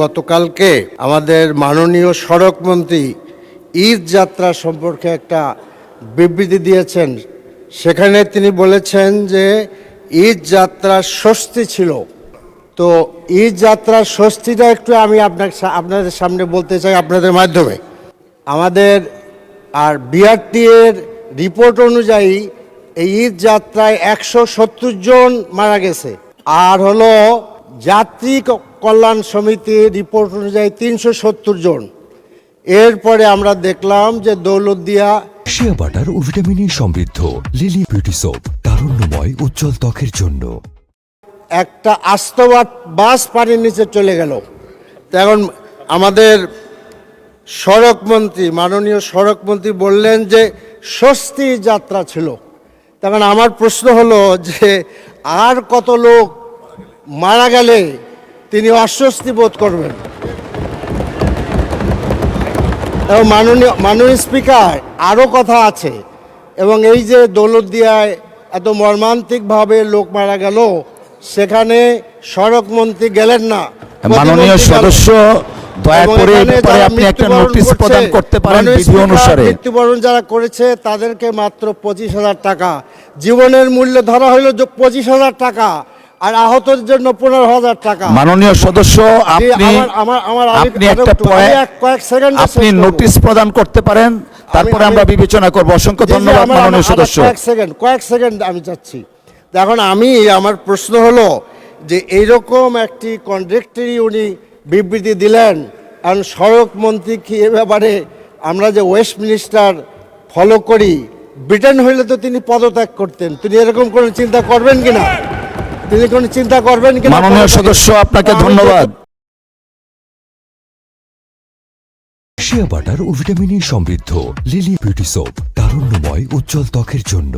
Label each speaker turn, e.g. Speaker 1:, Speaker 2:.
Speaker 1: গতকালকে আমাদের মাননীয় সড়ক মন্ত্রী ঈদ যাত্রা সম্পর্কে একটা বিবৃতি দিয়েছেন। সেখানে তিনি বলেছেন যে ঈদ যাত্রার স্বস্তি ছিল। তো ঈদ যাত্রার স্বস্তিটা একটু আমি আপনাদের সামনে বলতে চাই আপনাদের মাধ্যমে। আমাদের আর বিআরটি এর রিপোর্ট অনুযায়ী এই ঈদ যাত্রায় 170 জন মারা গেছে, আর হলো যাত্রী কল্যাণ সমিতির রিপোর্ট অনুযায়ী 370 জন। এরপরে আমরা দেখলাম যে দৌলতদিয়া
Speaker 2: শিয়া বাটার ও ভিটামিন ই সমৃদ্ধ লিলি বিউটি সোপ, তারুণ্যময় উজ্জ্বল ত্বকের জন্য।
Speaker 1: একটা আস্ত বাস পানির নিচে চলে গেল। এখন আমাদের সড়ক মন্ত্রী, মাননীয় সড়ক মন্ত্রী বললেন যে স্বস্তি যাত্রা ছিল। তখন আমার প্রশ্ন হলো যে আর কত লোক মারা গেলে তিনি অস্বস্তি বোধ করবেন? এবং মাননীয় স্পিকার, আরও কথা আছে। এবং এই যে দৌলতদিয়ায় এত মর্মান্তিকভাবে লোক মারা গেল, সেখানে সড়ক মন্ত্রী গেলেন না।
Speaker 3: মাননীয় সদস্য, দয়া করে আপনি একটা নোটিশ প্রদান করতে পারেন বিধি অনুসারে।
Speaker 1: মৃত্যুবরণ যারা করেছে তাদেরকে মাত্র 25,000 টাকা, জীবনের মূল্য ধরা হলো 25,000 টাকা, আর আহতদের জন্য 15,000 টাকা।
Speaker 3: মাননীয় সদস্য, আপনি একটা
Speaker 1: কয়েক সেকেন্ড
Speaker 3: আপনি নোটিশ প্রদান করতে পারেন, তারপরে আমরা বিবেচনা করব। অসংখ্য ধন্যবাদ মাননীয় সদস্য।
Speaker 1: কয়েক সেকেন্ড আমি চাচ্ছি। এখন আমার প্রশ্ন হলো যে এইরকম একটি কন্ট্রাক্টরি উনি বিবৃতি দিলেন, কারণ সড়ক মন্ত্রী কি এ ব্যাপারে আমরা যে ওয়েস্টমিনিস্টার ফলো করি, ব্রিটেন হইলে তো তিনি পদত্যাগ করতেন। তিনি এরকম কোনো চিন্তা করবেন কিনা? তিনি কোনো চিন্তা করবেন কিনা?
Speaker 3: মাননীয় সদস্য, আপনাকে ধন্যবাদ।
Speaker 2: শিয়া বাটার ও ভিটামিন ই সমৃদ্ধ লিলি বিউটি সোপ, তারুণ্যময় উজ্জ্বল ত্বকের জন্য।